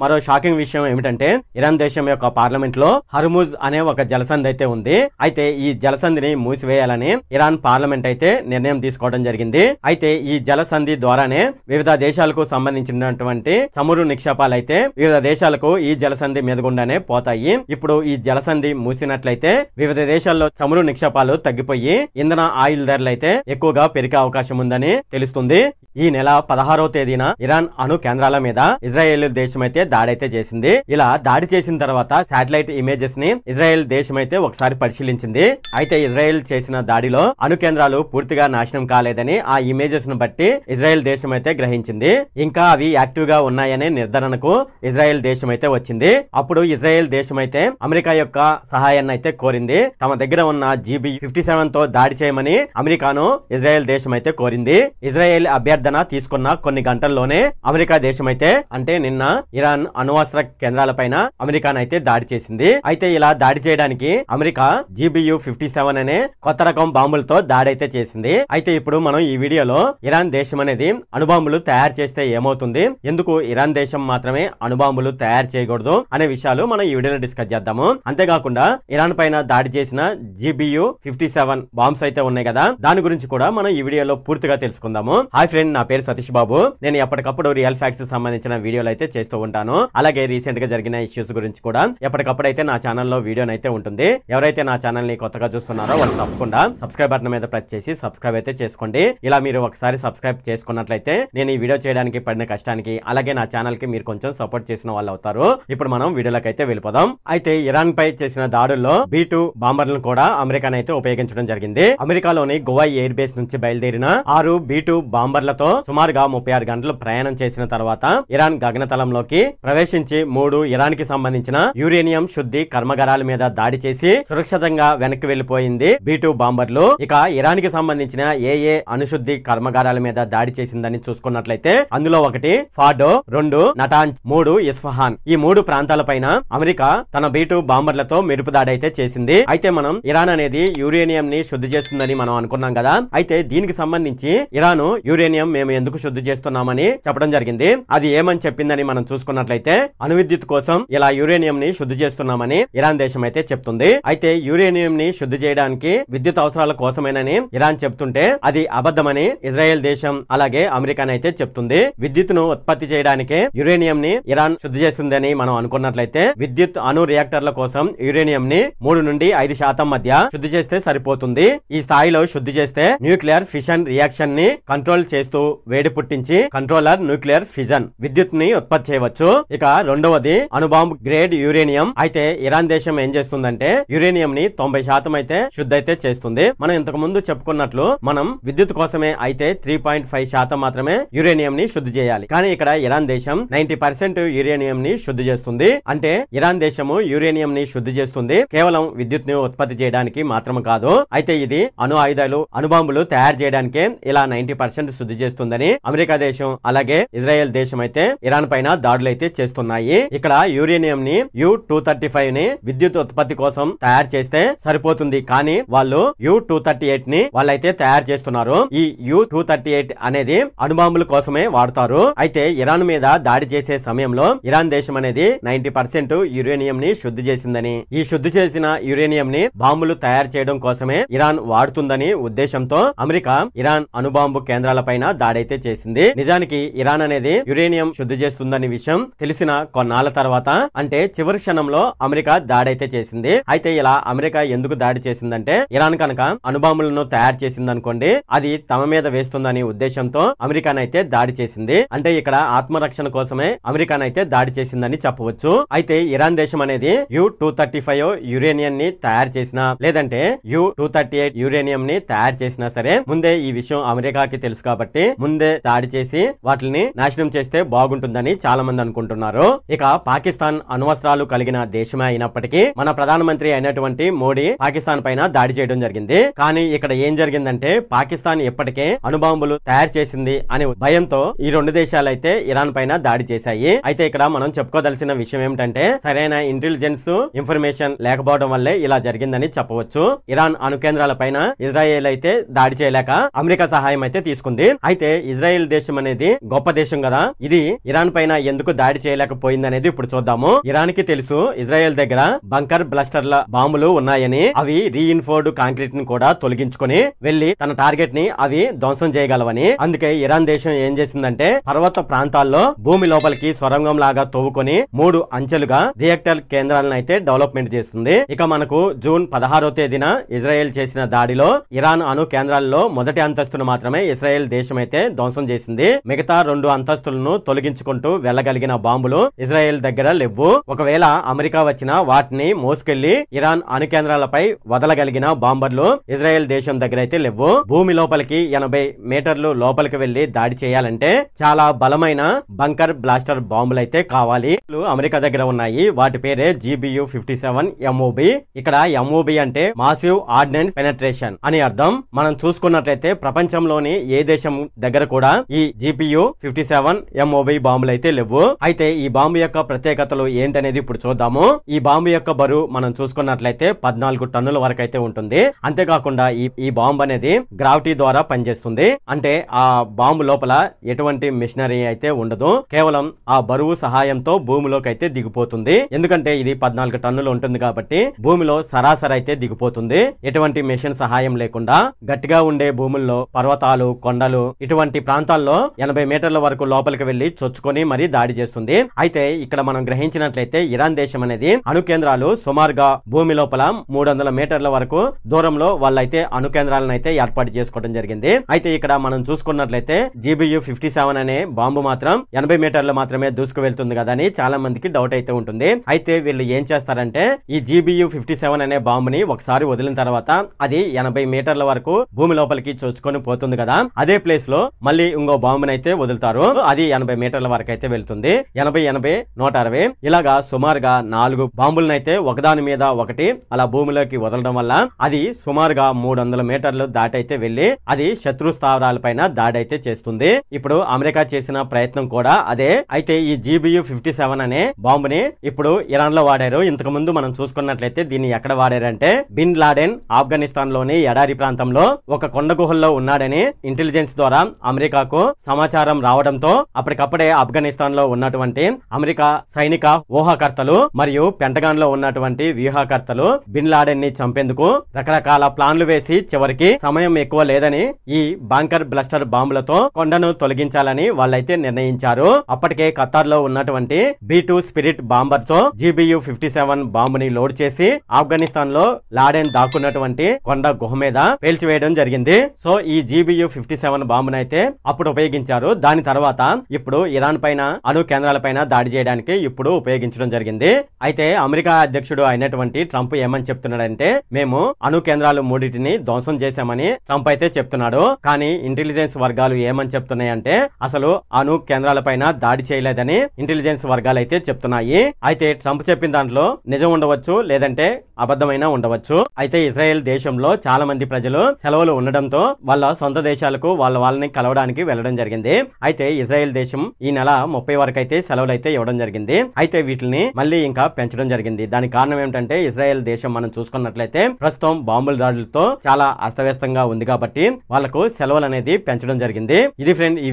మరో షాకింగ్ విషయం ఏమిటంటే ఇరాన్ దేశం యొక్క పార్లమెంట్ లో హర్ముజ్ అనే ఒక జలసంధి అయితే ఉంది. అయితే ఈ జలసంధిని మూసివేయాలని ఇరాన్ పార్లమెంట్ అయితే నిర్ణయం తీసుకోవడం జరిగింది. అయితే ఈ జలసంధి ద్వారానే వివిధ దేశాలకు సంబంధించినటువంటి చమురు నిక్షేపాలు అయితే వివిధ దేశాలకు ఈ జలసంధి మీద గుండానే పోతాయి. ఇప్పుడు ఈ జలసంధి మూసినట్లయితే వివిధ దేశాల్లో చమురు నిక్షేపాలు తగ్గిపోయి ఇంధన ఆయిల్ ధరలు అయితే ఎక్కువగా పెరిగే అవకాశం ఉందని తెలుస్తుంది. ఈ నెల 16వ తేదీన ఇరాన్ అణు కేంద్రాల మీద ఇజ్రాయెల్ దేశం అయితే దాడైతే చేసింది. ఇలా దాడి చేసిన తర్వాత శాటిలైట్ ఇమేజెస్ ని ఇజ్రాయెల్ దేశం అయితే ఒకసారి పరిశీలించింది. అయితే ఇజ్రాయెల్ చేసిన దాడిలో అణు కేంద్రాలు పూర్తిగా నాశనం కాలేదని ఆ ఇమేజెస్ ను బట్టి ఇజ్రాయెల్ దేశం అయితే గ్రహించింది. ఇంకా అవి యాక్టివ్ గా ఉన్నాయనే నిర్ధారణకు ఇజ్రాయెల్ దేశం అయితే వచ్చింది. అప్పుడు ఇజ్రాయెల్ దేశం అయితే అమెరికా యొక్క సహాయాన్ని అయితే కోరింది. తమ దగ్గర ఉన్న GBU-57 తో దాడి చేయమని అమెరికాను ఇజ్రాయెల్ దేశం అయితే కోరింది. ఇజ్రాయెల్ అభ్యర్థన తీసుకున్న కొన్ని గంటల్లోనే అమెరికా దేశం అయితే అంటే నిన్న ఇరాన్ అణువస్త్ర కేంద్రాలపైన అమెరికానైతే దాడి చేసింది. అయితే ఇలా దాడి చేయడానికి అమెరికా GBU-57 అనే కొత్త రకం బాంబులతో దాడి అయితే చేసింది. అయితే ఇప్పుడు మనం ఈ వీడియోలో ఇరాన్ దేశం అనేది అణుబాంబులు తయారు చేస్తే ఏమవుతుంది, ఎందుకు ఇరాన్ దేశం మాత్రమే అణుబాంబులు తయారు చేయకూడదు అనే విషయాలు మనం ఈ వీడియోలో డిస్కస్ చేద్దాము. అంతేకాకుండా ఇరాన్ పైన దాడి చేసిన GBU-57 బాంబ్స్ అయితే ఉన్నాయి కదా, దాని గురించి కూడా మనం ఈ వీడియోలో పూర్తిగా తెలుసుకుందాము. హాయ్ ఫ్రెండ్, నా పేరు సతీష్ బాబు. నేను ఎప్పటికప్పుడు రియల్ ఫ్యాక్ట్స్ సంబంధించిన వీడియోలు అయితే చేస్తూ ఉంటాను. అలాగే రీసెంట్ గా జరిగిన ఇష్యూస్ గురించి కూడా ఎప్పటికప్పుడు అయితే నా ఛానల్లో వీడియో అయితే ఉంటుంది. ఎవరైతే నా ఛానల్ ని కొత్తగా చూస్తున్నారో వాళ్ళు తప్పకుండా సబ్స్క్రైబ్ బటన్ మీద ప్రెస్ చేసి సబ్స్క్రైబ్ అయితే చేసుకోండి. ఇలా మీరు ఒకసారి సబ్స్క్రైబ్ చేసుకున్నట్లయితే నేను ఈ వీడియో చేయడానికి పడిన కష్టానికి అలాగే నా ఛానల్ కి మీరు కొంచెం సపోర్ట్ చేసిన వాళ్ళు అవుతారు. ఇప్పుడు మనం వీడియోలోకి అయితే వెళ్ళిపోదాం. అయితే ఇరాన్ పై చేసిన దాడుల్లో B-2 బాంబర్లను కూడా అమెరికానైతే ఉపయోగించడం జరిగింది. అమెరికాలోని గోవా ఎయిర్ బేస్ నుంచి బయలుదేరిన 6 B-2 బాంబర్లతో సుమారుగా 36 గంటలు ప్రయాణం చేసిన తర్వాత ఇరాన్ గగనతలంలోకి ప్రవేశించి 3 ఇరాన్ కి సంబంధించిన యురేనియం శుద్ధి కర్మాగారాల మీద దాడి చేసి సురక్షితంగా వెనక్కి వెళ్లిపోయింది B-2 బాంబర్లు. ఇక ఇరాన్ కి సంబంధించిన ఏ అణుశుద్ధి కర్మాగారాల మీద దాడి చేసిందని చూసుకున్నట్లయితే అందులో 1 ఫాడో, 2 నటాంజ్, 3 ఇస్ఫహాన్. ఈ 3 ప్రాంతాలపైన అమెరికా తన B-2 బాంబర్లతో మెరుపు దాడి అయితే చేసింది. అయితే మనం ఇరాన్ అనేది యురేనియం ని శుద్ధి చేస్తుందని మనం అనుకున్నాం కదా. అయితే దీనికి సంబంధించి ఇరాన్ యురేనియం మేము ఎందుకు శుద్ధి చేస్తున్నామని చెప్పడం జరిగింది. అది ఏమని చెప్పిందని మనం చూసుకున్నట్లయితే అణు విద్యుత్ కోసం ఇలా యురేనియం ని శుద్ధి చేస్తున్నామని ఇరాన్ దేశం అయితే చెప్తుంది. అయితే యురేనియం ని శుద్ధి చేయడానికి విద్యుత్ అవసరాల కోసమేనని ఇరాన్ చెప్తుంటే అది అబద్ధమని ఇజ్రాయెల్ దేశం అలాగే అమెరికానైతే చెప్తుంది. విద్యుత్తును ఉత్పత్తి చేయడానికే యురేనియం ని ఇరాన్ శుద్ధి చేస్తుందని మనం అనుకున్నట్లయితే విద్యుత్ అణు రియాక్టర్ల కోసం యురేనియం ని 3 నుండి 5% మధ్య శుద్ధి చేస్తే సరిపోతుంది. ఈ స్థాయిలో శుద్ధి చేస్తే న్యూక్లియర్ ఫిషన్ రియాక్షన్ ని కంట్రోల్ చేస్తూ వేడి పుట్టించి కంట్రోలర్ న్యూక్లియర్ ఫిజన్ విద్యుత్ ని ఉత్పత్తి చేయవచ్చు. ఇక రెండవది అణుబాంబ్ గ్రేడ్ యురేనియం. అయితే ఇరాన్ దేశం ఏం చేస్తుందంటే యురేనియం ని 90% అయితే శుద్ధి అయితే చేస్తుంది. మనం ఇంతకు ముందు చెప్పుకున్నట్లు మనం విద్యుత్ కోసమే అయితే 3.5% మాత్రమే యురేనియం ని శుద్ధి చేయాలి. కానీ ఇక్కడ ఇరాన్ దేశం 90% యురేనియం ని శుద్ధి చేస్తుంది. అంటే ఇరాన్ దేశము యురేనియం ని శుద్ధి చేస్తుంది కేవలం విద్యుత్ ని ఉత్పత్తి చేయడానికి మాత్రం కాదు. అయితే ఇది అణు ఆయుధాలు అణుబాంబులు తయారు చేయడానికే ఇలా 90% శుద్ధి చేస్తుందని అమెరికా దేశం అలాగే ఇజ్రాయెల్ దేశం అయితే ఇరాన్ పైన దాడులు అయితే చేస్తున్నాయి. ఇక్కడ యురేనియం ని U-235 ని విద్యుత్ ఉత్పత్తి కోసం తయారు చేస్తే సరిపోతుంది. కానీ వాళ్ళు U-238 ని వాళ్ళైతే తయారు చేస్తున్నారు. ఈ U-238 అనేది అణుబాంబుల కోసమే వాడతారు. అయితే ఇరాన్ మీద దాడి చేసే సమయంలో ఇరాన్ దేశం అనేది 90% యురేనియం ని శుద్ధి చేసిందని, ఈ శుద్ధి చేసిన యురేనియం ని బాంబులు తయారు చేయడం కోసమే ఇరాన్ వాడుతుందని ఉద్దేశంతో అమెరికా ఇరాన్ అణుబాంబు కేంద్రాల పైన దాడైతే చేసింది. నిజానికి ఇరాన్ అనేది యురేనియం శుద్ధి చేస్తుందని విషయం తెలిసిన కొన్నాళ్ల తర్వాత అంటే చివరి క్షణంలో అమెరికా దాడైతే చేసింది. అయితే ఇలా అమెరికా ఎందుకు దాడి చేసిందంటే ఇరాన్ కనుక అణుబాంబులను తయారు చేసింది అనుకోండి అది తమ మీద వేస్తుందని ఉద్దేశంతో అమెరికానైతే దాడి చేసింది. అంటే ఇక్కడ ఆత్మరక్షణ కోసమే అమెరికానైతే దాడి చేసిందని చెప్పవచ్చు. అయితే ఇరాన్ దేశం అనేది U-235 యురేనియం ని తయారు చేసినా లేదంటే U-238 యురేనియం ని తయారు చేసినా సరే ముందే ఈ విషయం అమెరికాకి తెలుసు కాబట్టి ముందే దాడి చేసి వాటిని నాశనం చేస్తే బాగుంటుందని చాలా మంది అనుకుంటున్నారు. ఇక పాకిస్తాన్ అణువస్త్రాలు కలిగిన దేశమే అయినప్పటికీ మన ప్రధానమంత్రి అయినటువంటి మోడీ పాకిస్తాన్ పైన దాడి చేయడం జరిగింది. కానీ ఇక్కడ ఏం జరిగిందంటే పాకిస్తాన్ ఇప్పటికే అణుబాంబులు తయారు చేసింది అనే భయంతో ఈ 2 దేశాలు అయితే ఇరాన్ పైన దాడి చేశాయి. అయితే ఇక్కడ మనం చెప్పుకోదలసిన విషయం ఏమిటంటే సరైన ఇంటెలిజెన్స్ ఇన్ఫర్మేషన్ లేకపోవడం వల్లే ఇలా జరిగిందని చెప్పవచ్చు. ఇరాన్ అణు కేంద్రాల పైన ఇజ్రాయెల్ అయితే దాడి చేయలేక అమెరికా సహాయం అయితే తీసుకుంది. అయితే ఇజ్రాయెల్ దేశం అనేది గొప్ప దేశం కదా, ఇది ఇరాన్ పైన ఎందుకు దాడి చేయలేకపోయింది అనేది ఇప్పుడు చూద్దాము. ఇరాన్ కి తెలుసు ఇజ్రాయెల్ దగ్గర బంకర్ బ్లాస్టర్ల బాంబులు ఉన్నాయని, అవి రీఇన్ఫోర్డ్ కాంక్రీట్ ని కూడా తొలగించుకొని వెళ్లి తన టార్గెట్ ని అవి ధ్వంసం చేయగలవని. అందుకే ఇరాన్ దేశం ఏం చేసిందంటే పర్వత ప్రాంతాల్లో భూమి లోపలికి సొరంగం లాగా తవ్వుకొని 3 అంచెలుగా రియాక్టర్ కేంద్రాలను అయితే డెవలప్మెంట్ చేస్తుంది. ఇక మనకు జూన్ 16వ తేదీన ఇజ్రాయెల్ చేసిన దాడిలో ఇరాన్ అణు కేంద్రాల్లో మొదటి అంతస్తును మాత్రమే ఇజ్రాయెల్ దేశం అయితే ధ్వంసం చేసింది. మిగతా 2 అంతస్తులను తొలగించుకుంటూ వెళ్లగలిగిన బాంబులు ఇజ్రాయెల్ దగ్గర లేవు. ఒకవేళ అమెరికా వచ్చినా వాటిని మోసుకెళ్లి ఇరాన్ అణు కేంద్రాలపై వదలగలిగిన బాంబర్లు ఇజ్రాయెల్ దేశం దగ్గర అయితే లేవు. భూమి లోపలికి 80 మీటర్లు లోపలికి వెళ్లి దాడి చేయాలంటే చాలా బలమైన బంకర్ బ్లాస్టర్ బాంబులు అయితే కావాలి. అమెరికా దగ్గర ఉన్నాయి. వాటి పేరే GBU-57 MOB. ఇక్కడ MOB అంటే మాసివ్ ఆర్డినెన్స్ పెనట్రేషన్ అని అర్థం. మనం చూసుకున్నట్లయితే ప్రపంచంలోని ఏ దేశం దగ్గర కూడా ఈ GBU-57 MOB బాంబులు అయితే లేవు. అయితే ఈ బాంబు యొక్క ప్రత్యేకతలు ఏంటనేది ఇప్పుడు చూద్దాము. ఈ బాంబు యొక్క బరువు మనం చూసుకున్నట్లయితే 14 టన్నుల వరకు అయితే ఉంటుంది. అంతేకాకుండా ఈ బాంబు అనేది గ్రావిటీ ద్వారా పనిచేస్తుంది. అంటే ఆ బాంబు లోపల ఎటువంటి మిషనరీ అయితే ఉండదు. కేవలం ఆ బరువు సహాయంతో భూమిలోకి అయితే దిగిపోతుంది. ఎందుకంటే ఇది 14 టన్నులు ఉంటుంది కాబట్టి భూమిలో సరాసరి అయితే దిగిపోతుంది. ఎటువంటి మిషన్ సహాయం లేకుండా గట్టిగా ఉండే భూముల్లో పర్వతాలు, కొండలు ఇటువంటి ప్రాంతాల్లో 80 మీటర్ల వరకు లోపలికి వెళ్లి చొచ్చుకొని మరీ దాడి చేస్తుంది. అయితే ఇక్కడ మనం గ్రహించినట్లయితే ఇరాన్ దేశం అనేది అణు కేంద్రాలు సుమారుగా భూమి లోపల 300 మీటర్ల వరకు దూరంలో వాళ్ళైతే అణు కేంద్రాలను అయితే ఏర్పాటు చేసుకోవడం జరిగింది. అయితే ఇక్కడ మనం చూసుకున్నట్లయితే GBU-57 అనే బాంబు మాత్రం 80 మీటర్లు మాత్రమే దూసుకు వెళ్తుంది కదా అని చాలా మందికి డౌట్ అయితే ఉంటుంది. అయితే వీళ్ళు ఏం చేస్తారంటే ఈ GBU-57 అనే బాంబుని ఒకసారి వదిలిన తర్వాత అది 80 మీటర్ల వరకు భూమి లోపలికి చొచ్చుకొని పోతుంది కదా, అదే ప్లేస్ లో మళ్ళీ ఇంకో బాంబుని అయితే వదులుతారు. అది 80 మీటర్ల వరకు అయితే వెళ్తుంది. 80, 160 ఇలాగా సుమారుగా 4 బాంబులను అయితే ఒకదాని మీద ఒకటి అలా భూమిలోకి వదలడం వల్ల అది సుమారుగా 300 మీటర్లు దాటి అయితే వెళ్లి అది శత్రు స్థావరాలపైన దాడి అయితే చేస్తుంది. ఇప్పుడు అమెరికా చేసిన ప్రయత్నం కూడా అదే. అయితే ఈ GBU-57 అనే బాంబుని ఇప్పుడు ఇరాన్ లో వాడారు. ఇంతకు ముందు మనం చూసుకున్నట్లయితే దీన్ని ఎక్కడ వాడారంటే బిన్ లాడెన్ ఆఫ్ఘనిస్తాన్ లోని ఎడారి ప్రాంతంలో ఒక కొండ గుహల్లో ఉన్నాడని ఇంటెలిజెన్స్ ద్వారా అమెరికాకు సమాచారం రావడంతో అప్పటికప్పుడే ఆఫ్ఘనిస్తాన్ లో ఉన్నటువంటి అమెరికా సైనిక ఊహాకర్తలు మరియు పెంటగాన్ లో ఉన్నటువంటి వ్యూహకర్తలు బిన్ లాడెన్ ని చంపేందుకు రకరకాల ప్లాన్లు వేసి చివరికి సమయం ఎక్కువ లేదని ఈ బంకర్ బ్లాస్టర్ బాంబులతో కొండను తొలగించాలని వాళ్ళైతే నిర్ణయించారు. అప్పటికే ఖతార్ లో ఉన్నటువంటి B-2 స్పిరిట్ బాంబర్ తో GBU-57 బాంబుని లోడ్ చేసి ఆఫ్ఘనిస్తాన్ లో లాడెన్ దాక్కున్నటువంటి కొండ గుహ మీద పేల్చివేయడం జరిగింది. సో ఈ GBU-57 బాంబును అయితే అప్పుడు ఉపయోగించారు. దాని తర్వాత ఇప్పుడు ఇరాన్ పైన అణు కేంద్రాల పైన దాడి చేయడానికి ఇప్పుడు ఉపయోగించడం జరిగింది. అయితే అమెరికా అధ్యక్షుడు అయినటువంటి ట్రంప్ ఏమని చెప్తున్నాడంటే మేము అణు కేంద్రాలు 3టిని ధ్వంసం చేశామని ట్రంప్ అయితే చెప్తున్నాడు. కానీ ఇంటెలిజెన్స్ వర్గాలు ఏమని చెప్తున్నాయంటే అసలు అణు కేంద్రాల పైన దాడి చేయలేదని ఇంటెలిజెన్స్ వర్గాలు అయితే చెప్తున్నాయి. అయితే ట్రంప్ చెప్పిన దాంట్లో నిజం ఉండవచ్చు, లేదంటే అబద్ధమైన ఉండవచ్చు. అయితే ఇజ్రాయెల్ దేశంలో చాలా మంది ప్రజలు సెలవులు ఉండడంతో వాళ్ళ సొంత దేశాలకు వాళ్ళని కలవడానికి వెళ్లడం జరిగింది. అయితే ఇజ్రాయెల్ దేశం ఈ నెల 30 వరకు అయితే సెలవులు అయితే ఇవ్వడం జరిగింది. అయితే వీటిని మళ్ళీ ఇంకా పెంచడం జరిగింది. దానికి కారణం ఏమిటంటే ఇజ్రాయెల్ దేశం మనం చూసుకున్నట్లయితే ప్రస్తుతం బాంబుల దాడులతో చాలా అస్తవ్యస్తంగా ఉంది కాబట్టి వాళ్ళకు సెలవులు అనేది పెంచడం జరిగింది. ఇది ఫ్రెండ్ ఈ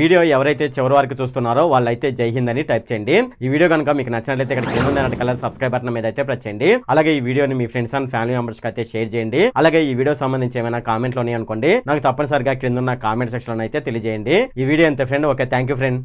వీడియో ఎవరైతే చివరి వరకు చూస్తున్నారో వాళ్ళైతే జై హింద్ అని టైప్ చేయండి. ఈ వీడియో కనుక మీకు నచ్చినట్లయితే ఇక్కడ కింద ఉన్న కలర్ సబ్స్క్రైబ్ బటన్ మీద అయితే ప్రెస్ చేయండి. అలాగే ఈ వీడియోని మీ ఫ్రెండ్స్ అండ్ ఫ్యామిలీ మెంబర్స్ కి అయితే షేర్ చేయండి. అలాగే ఈ వీడియో సంబంధించి ఏమైనా కామెంట్లు ఉన్నాయి అనుకోండి, నాకు తప్పనిసరిగా కింద ఉన్న కామెంట్ సెక్షన్ లో అయితే తెలియజేయండి. ఈ వీడియో అంతే friend. Okay, thank you friend.